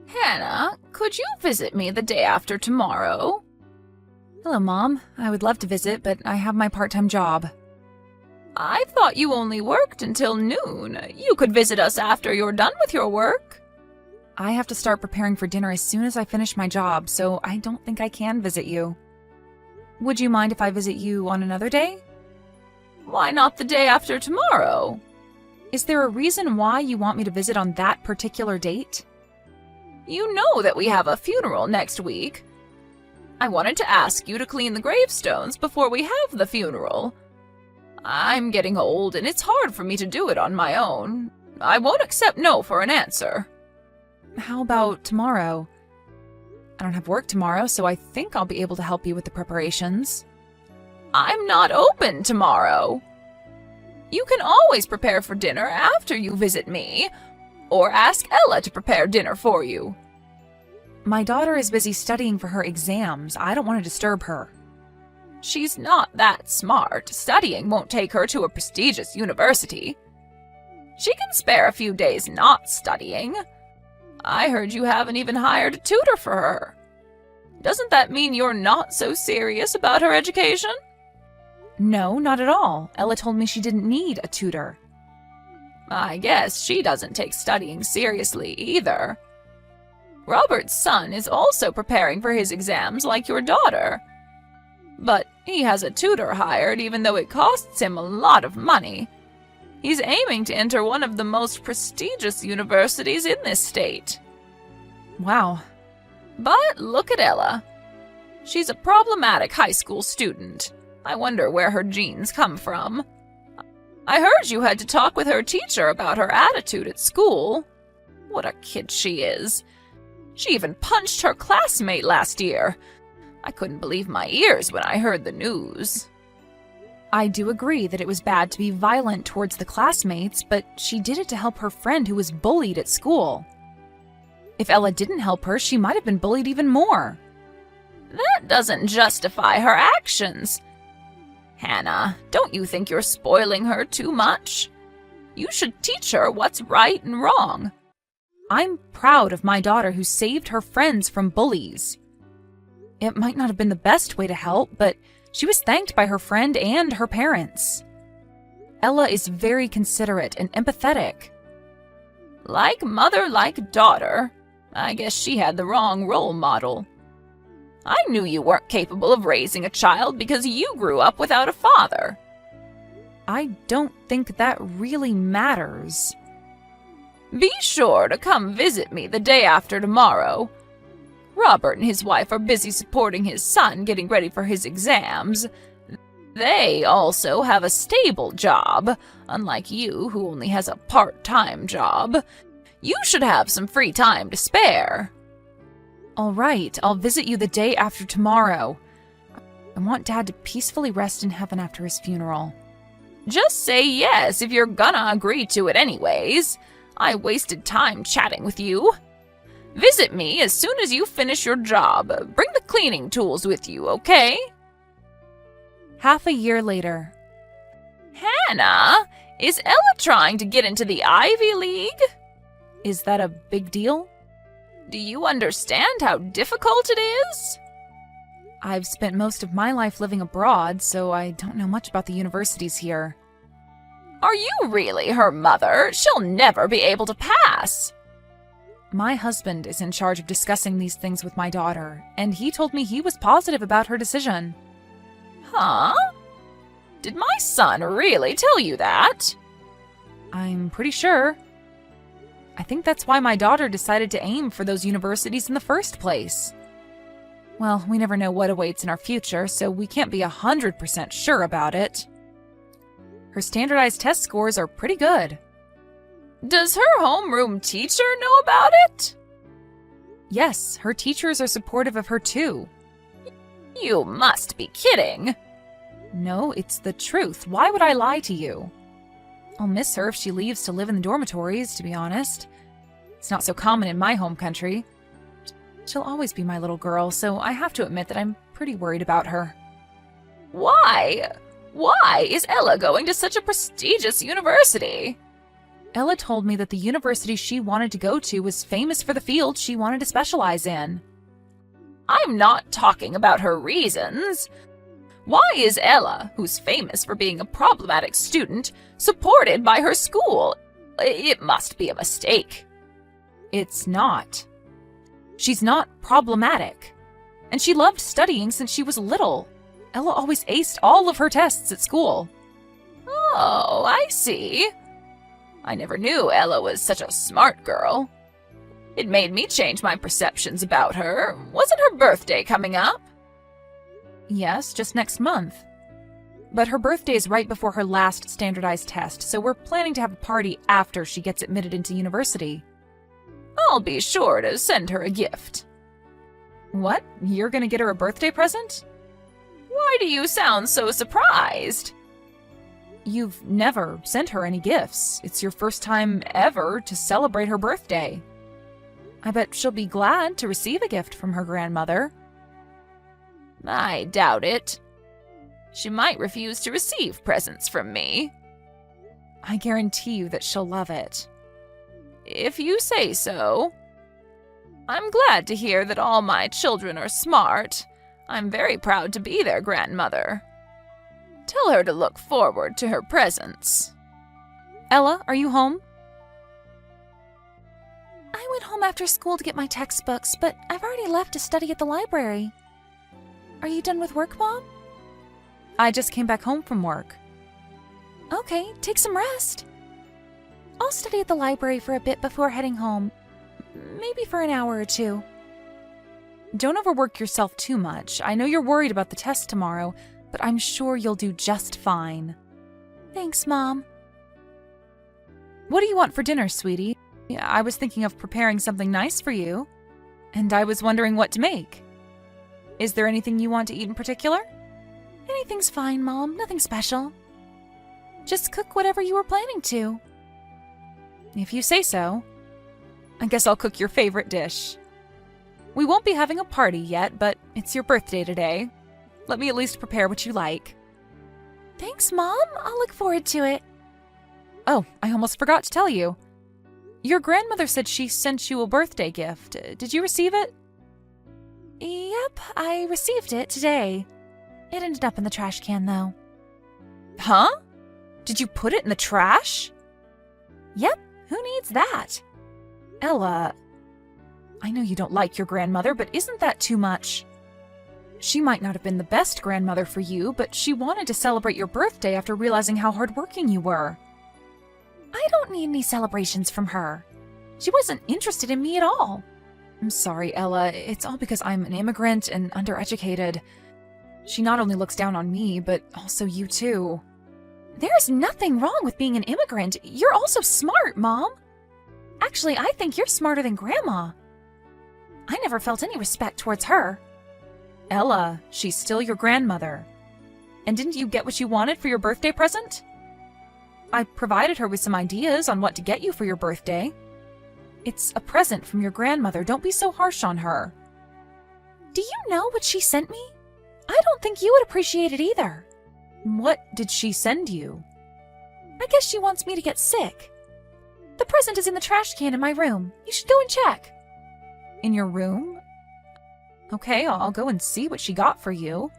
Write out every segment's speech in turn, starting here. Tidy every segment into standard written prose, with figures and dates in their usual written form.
Hannah, could you visit me the day after tomorrow? Hello, Mom. I would love to visit, but I have my part-time job. I thought you only worked until noon. You could visit us after you're done with your work. I have to start preparing for dinner as soon as I finish my job, so I don't think I can visit you. Would you mind if I visit you on another day? Why not the day after tomorrow? Is there a reason why you want me to visit on that particular date? You know that we have a funeral next week. I wanted to ask you to clean the gravestones before we have the funeral. I'm getting old and it's hard for me to do it on my own. I won't accept no for an answer. How about tomorrow? I don't have work tomorrow, so I think I'll be able to help you with the preparations. I'm not open tomorrow. You can always prepare for dinner after you visit me, or ask Ella to prepare dinner for you. My daughter is busy studying for her exams. I don't want to disturb her. She's not that smart. Studying won't take her to a prestigious university. She can spare a few days not studying. I heard you haven't even hired a tutor for her. Doesn't that mean you're not so serious about her education? No, not at all. Ella told me she didn't need a tutor. I guess she doesn't take studying seriously either. Robert's son is also preparing for his exams like your daughter. But he has a tutor hired even though it costs him a lot of money. He's aiming to enter one of the most prestigious universities in this state. Wow. But look at Ella. She's a problematic high school student. I wonder where her genes come from. I heard you had to talk with her teacher about her attitude at school. What a kid she is. She even punched her classmate last year. I couldn't believe my ears when I heard the news. I do agree that it was bad to be violent towards the classmates, but she did it to help her friend who was bullied at school. If Ella didn't help her, she might have been bullied even more. That doesn't justify her actions. Hannah, don't you think you're spoiling her too much? You should teach her what's right and wrong. I'm proud of my daughter who saved her friends from bullies. It might not have been the best way to help, but she was thanked by her friend and her parents. Ella is very considerate and empathetic. Like mother, like daughter. I guess she had the wrong role model. I knew you weren't capable of raising a child because you grew up without a father. I don't think that really matters. Be sure to come visit me the day after tomorrow. Robert and his wife are busy supporting his son getting ready for his exams. They also have a stable job, unlike you who only has a part-time job. You should have some free time to spare. All right, I'll visit you the day after tomorrow. I want Dad to peacefully rest in heaven after his funeral. Just say yes if you're gonna agree to it anyways. I wasted time chatting with you. Visit me as soon as you finish your job. Bring the cleaning tools with you, okay? Half a year later. Hannah, is Ella trying to get into the Ivy League? Is that a big deal? Do you understand how difficult it is? I've spent most of my life living abroad, so I don't know much about the universities here. Are you really her mother? She'll never be able to pass. My husband is in charge of discussing these things with my daughter, and he told me he was positive about her decision. Huh? Did my son really tell you that? I'm pretty sure. I think that's why my daughter decided to aim for those universities in the first place. Well, we never know what awaits in our future, so we can't be 100% sure about it. Her standardized test scores are pretty good. Does her homeroom teacher know about it? Yes, her teachers are supportive of her too. You must be kidding. No, it's the truth. Why would I lie to you? I'll miss her if she leaves to live in the dormitories, to be honest. It's not so common in my home country. She'll always be my little girl, so I have to admit that I'm pretty worried about her. Why? Why is Ella going to such a prestigious university? Ella told me that the university she wanted to go to was famous for the field she wanted to specialize in. I'm not talking about her reasons. Why is Ella, who's famous for being a problematic student, supported by her school? It must be a mistake. It's not. She's not problematic. And she loved studying since she was little. Ella always aced all of her tests at school. Oh, I see. I never knew Ella was such a smart girl. It made me change my perceptions about her. Wasn't her birthday coming up? Yes, just next month. But her birthday is right before her last standardized test, so we're planning to have a party after she gets admitted into university. I'll be sure to send her a gift. What? You're gonna get her a birthday present? Why do you sound so surprised? You've never sent her any gifts. It's your first time ever to celebrate her birthday. I bet she'll be glad to receive a gift from her grandmother. I doubt it. She might refuse to receive presents from me. I guarantee you that she'll love it. If you say so. I'm glad to hear that all my children are smart. I'm very proud to be their grandmother. Tell her to look forward to her presents. Ella, are you home? I went home after school to get my textbooks, but I've already left to study at the library. Are you done with work, Mom? I just came back home from work. Okay, take some rest. I'll study at the library for a bit before heading home. Maybe for an hour or two. Don't overwork yourself too much. I know you're worried about the test tomorrow, but I'm sure you'll do just fine. Thanks, Mom. What do you want for dinner, sweetie? I was thinking of preparing something nice for you, and I was wondering what to make. Is there anything you want to eat in particular? Anything's fine, Mom. Nothing special. Just cook whatever you were planning to. If you say so. I guess I'll cook your favorite dish. We won't be having a party yet, but it's your birthday today. Let me at least prepare what you like. Thanks, Mom. I'll look forward to it. Oh, I almost forgot to tell you. Your grandmother said she sent you a birthday gift. Did you receive it? Yep, I received it today. It ended up in the trash can, though. Huh? Did you put it in the trash? Yep, who needs that? Ella, I know you don't like your grandmother, but isn't that too much? She might not have been the best grandmother for you, but she wanted to celebrate your birthday after realizing how hardworking you were. I don't need any celebrations from her. She wasn't interested in me at all. I'm sorry, Ella. It's all because I'm an immigrant and undereducated. She not only looks down on me, but also you too. There's nothing wrong with being an immigrant. You're also smart, Mom. Actually, I think you're smarter than Grandma. I never felt any respect towards her. Ella, she's still your grandmother. And didn't you get what you wanted for your birthday present? I provided her with some ideas on what to get you for your birthday. It's a present from your grandmother. Don't be so harsh on her. Do you know what she sent me? I don't think you would appreciate it either. What did she send you? I guess she wants me to get sick. The present is in the trash can in my room. You should go and check. In your room? Okay, I'll go and see what she got for you.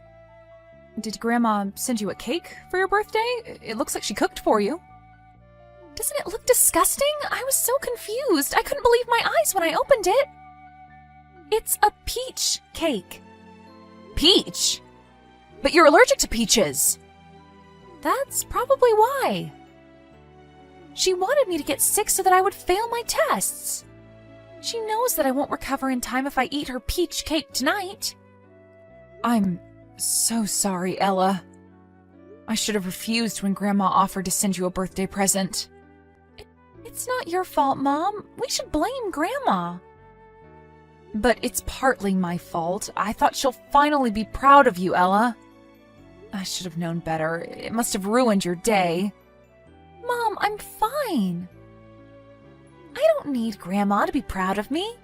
Did Grandma send you a cake for your birthday? It looks like she cooked for you. Doesn't it look disgusting? I was so confused. I couldn't believe my eyes when I opened it. It's a peach cake. Peach? But you're allergic to peaches. That's probably why. She wanted me to get sick so that I would fail my tests. She knows that I won't recover in time if I eat her peach cake tonight. I'm so sorry, Ella. I should have refused when Grandma offered to send you a birthday present. It's not your fault, Mom. We should blame Grandma. But it's partly my fault. I thought she'll finally be proud of you, Ella. I should have known better. It must have ruined your day. Mom, I'm fine. I don't need Grandma to be proud of me.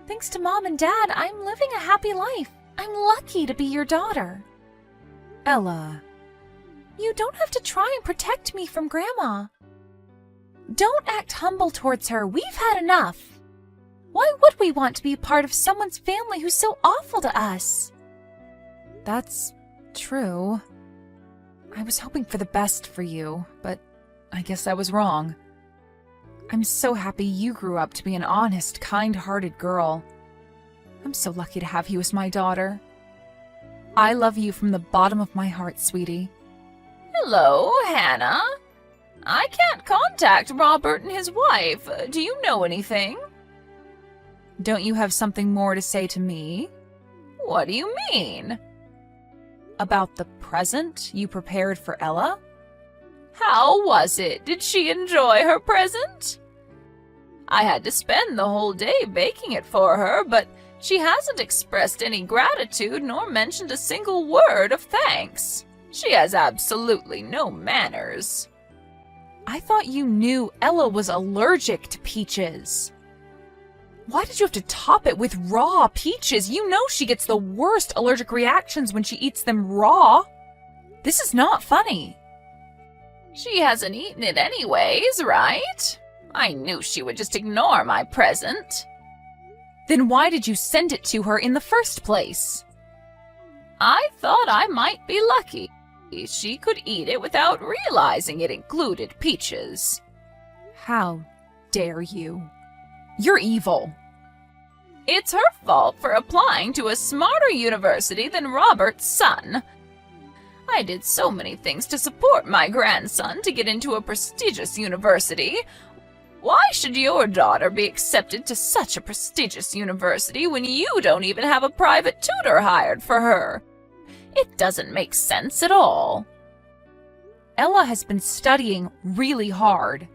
Thanks to Mom and Dad, I'm living a happy life. I'm lucky to be your daughter. Ella. You don't have to try and protect me from Grandma. Don't act humble towards her. We've had enough. Why would we want to be part of someone's family who's so awful to us? That's true. I was hoping for the best for you, but I guess I was wrong. I'm so happy you grew up to be an honest, kind-hearted girl. I'm so lucky to have you as my daughter. I love you from the bottom of my heart, sweetie. Hello, Hannah. I can't contact Robert and his wife. Do you know anything? Don't you have something more to say to me? What do you mean? About the present you prepared for Ella? How was it? Did she enjoy her present? I had to spend the whole day baking it for her, but she hasn't expressed any gratitude nor mentioned a single word of thanks. She has absolutely no manners. I thought you knew Ella was allergic to peaches. Why did you have to top it with raw peaches? You know she gets the worst allergic reactions when she eats them raw. This is not funny. She hasn't eaten it anyways, right? I knew she would just ignore my present. Then why did you send it to her in the first place? I thought I might be lucky. She could eat it without realizing it included peaches. How dare you? You're evil. It's her fault for applying to a smarter university than Robert's son. I did so many things to support my grandson to get into a prestigious university. Why should your daughter be accepted to such a prestigious university when you don't even have a private tutor hired for her? It doesn't make sense at all. Ella has been studying really hard.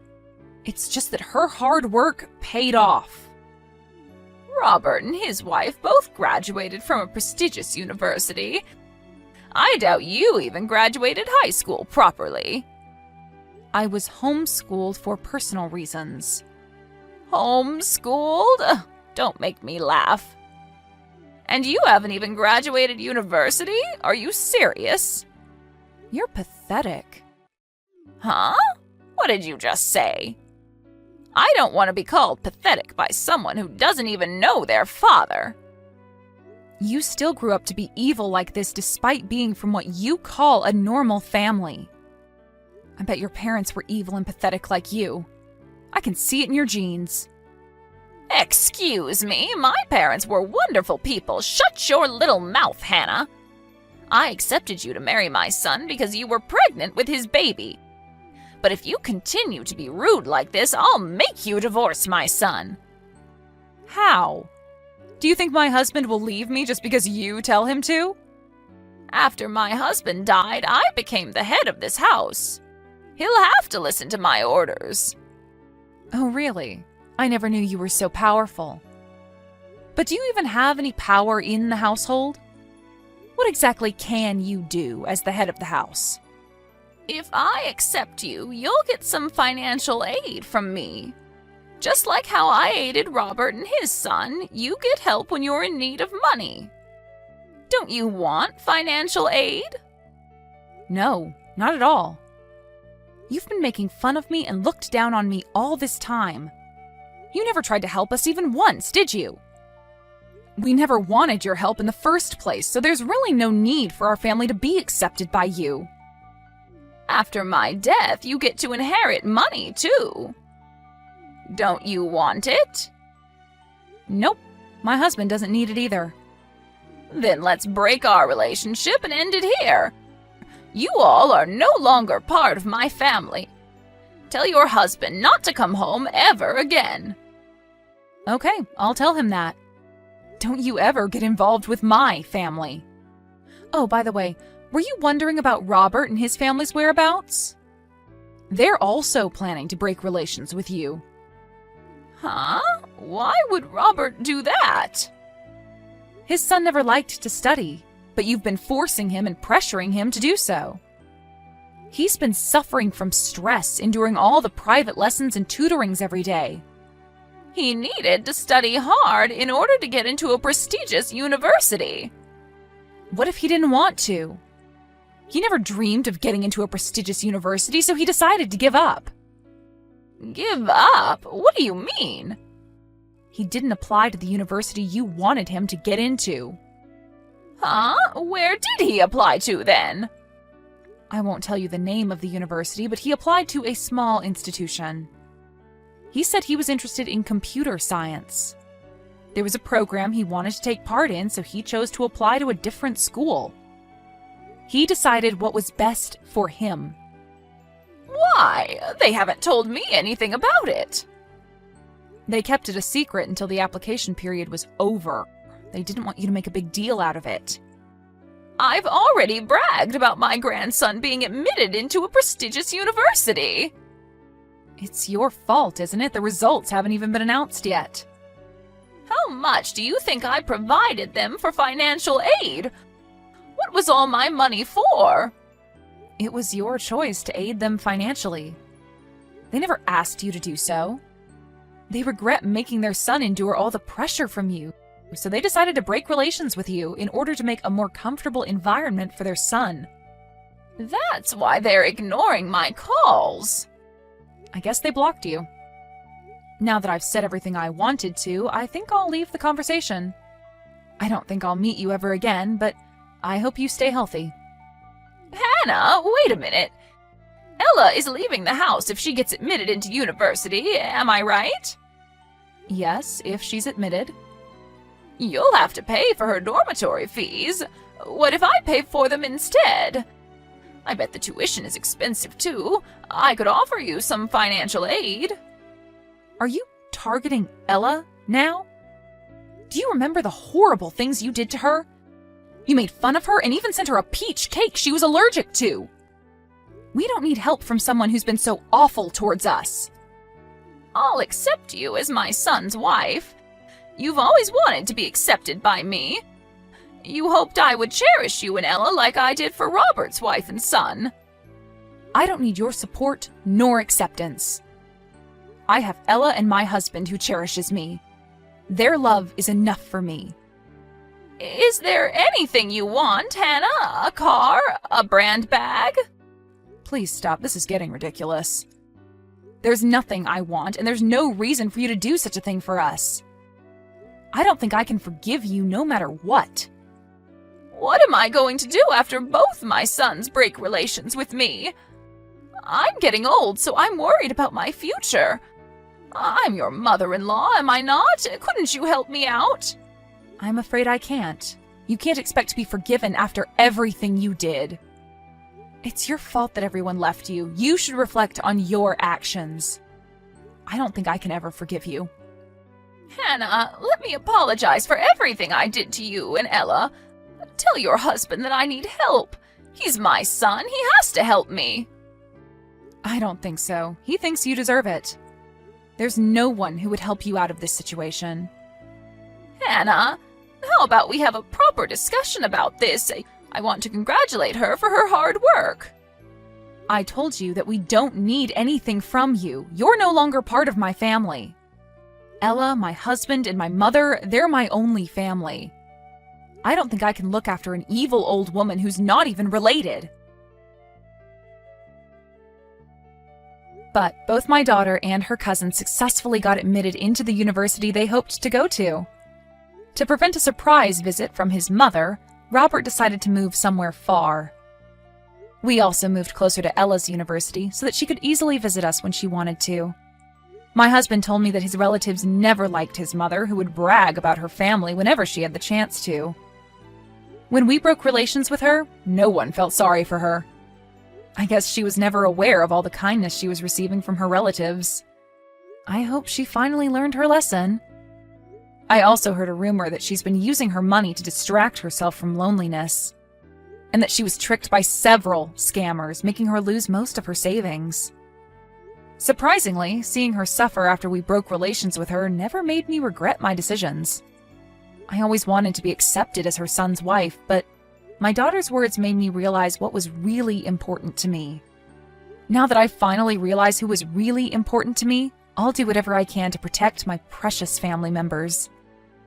It's just that her hard work paid off. Robert and his wife both graduated from a prestigious university. I doubt you even graduated high school properly. I was homeschooled for personal reasons. Homeschooled? Ugh, don't make me laugh. And you haven't even graduated university? Are you serious? You're pathetic. Huh? What did you just say? I don't want to be called pathetic by someone who doesn't even know their father. You still grew up to be evil like this despite being from what you call a normal family. I bet your parents were evil and pathetic like you. I can see it in your genes. Excuse me, my parents were wonderful people. Shut your little mouth, Hannah. I accepted you to marry my son because you were pregnant with his baby. But if you continue to be rude like this, I'll make you divorce my son. How? Do you think my husband will leave me just because you tell him to? After my husband died, I became the head of this house. He'll have to listen to my orders. Oh, really? I never knew you were so powerful. But do you even have any power in the household? What exactly can you do as the head of the house? If I accept you, you'll get some financial aid from me. Just like how I aided Robert and his son, you get help when you're in need of money. Don't you want financial aid? No, not at all. You've been making fun of me and looked down on me all this time. You never tried to help us even once, did you? We never wanted your help in the first place, so there's really no need for our family to be accepted by you. After my death, you get to inherit money, too. Don't you want it? Nope, my husband doesn't need it either. Then let's break our relationship and end it here. You all are no longer part of my family. Tell your husband not to come home ever again. Okay, I'll tell him that. Don't you ever get involved with my family. Oh, by the way, were you wondering about Robert and his family's whereabouts? They're also planning to break relations with you. Huh? Why would Robert do that? His son never liked to study, but you've been forcing him and pressuring him to do so. He's been suffering from stress, enduring all the private lessons and tutorings every day. He needed to study hard in order to get into a prestigious university. What if he didn't want to? He never dreamed of getting into a prestigious university, so he decided to give up. Give up? What do you mean? He didn't apply to the university you wanted him to get into. Huh? Where did he apply to then? I won't tell you the name of the university, but he applied to a small institution. He said he was interested in computer science. There was a program he wanted to take part in, so he chose to apply to a different school. He decided what was best for him. Why? They haven't told me anything about it. They kept it a secret until the application period was over. They didn't want you to make a big deal out of it. I've already bragged about my grandson being admitted into a prestigious university. It's your fault, isn't it? The results haven't even been announced yet. How much do you think I provided them for financial aid? What was all my money for? It was your choice to aid them financially. They never asked you to do so. They regret making their son endure all the pressure from you, so they decided to break relations with you in order to make a more comfortable environment for their son. That's why they're ignoring my calls. I guess they blocked you. Now that I've said everything I wanted to, I think I'll leave the conversation. I don't think I'll meet you ever again, but I hope you stay healthy. Hannah, wait a minute. Ella is leaving the house if she gets admitted into university, am I right? Yes, if she's admitted. You'll have to pay for her dormitory fees. What if I pay for them instead? I bet the tuition is expensive too. I could offer you some financial aid. Are you targeting Ella now? Do you remember the horrible things you did to her? You made fun of her and even sent her a peach cake she was allergic to. We don't need help from someone who's been so awful towards us. I'll accept you as my son's wife. You've always wanted to be accepted by me. You hoped I would cherish you and Ella like I did for Robert's wife and son. I don't need your support nor acceptance. I have Ella and my husband who cherishes me. Their love is enough for me. Is there anything you want, Hannah? A car? A brand bag? Please stop. This is getting ridiculous. There's nothing I want, and there's no reason for you to do such a thing for us. I don't think I can forgive you no matter what. What am I going to do after both my sons break relations with me? I'm getting old, so I'm worried about my future. I'm your mother-in-law, am I not? Couldn't you help me out? I'm afraid I can't. You can't expect to be forgiven after everything you did. It's your fault that everyone left you. You should reflect on your actions. I don't think I can ever forgive you. Hannah, let me apologize for everything I did to you and Ella. Tell your husband that I need help. He's my son. He has to help me. I don't think so. He thinks you deserve it. There's no one who would help you out of this situation. Hannah, how about we have a proper discussion about this? I want to congratulate her for her hard work. I told you that we don't need anything from you. You're no longer part of my family. Ella, my husband, and my mother, they're my only family. I don't think I can look after an evil old woman who's not even related. But both my daughter and her cousin successfully got admitted into the university they hoped to go to. To prevent a surprise visit from his mother, Robert decided to move somewhere far. We also moved closer to Ella's university so that she could easily visit us when she wanted to. My husband told me that his relatives never liked his mother, who would brag about her family whenever she had the chance to. When we broke relations with her, no one felt sorry for her. I guess she was never aware of all the kindness she was receiving from her relatives. I hope she finally learned her lesson. I also heard a rumor that she's been using her money to distract herself from loneliness, and that she was tricked by several scammers, making her lose most of her savings. Surprisingly, seeing her suffer after we broke relations with her never made me regret my decisions. I always wanted to be accepted as her son's wife, but my daughter's words made me realize what was really important to me. Now that I finally realize who was really important to me, I'll do whatever I can to protect my precious family members.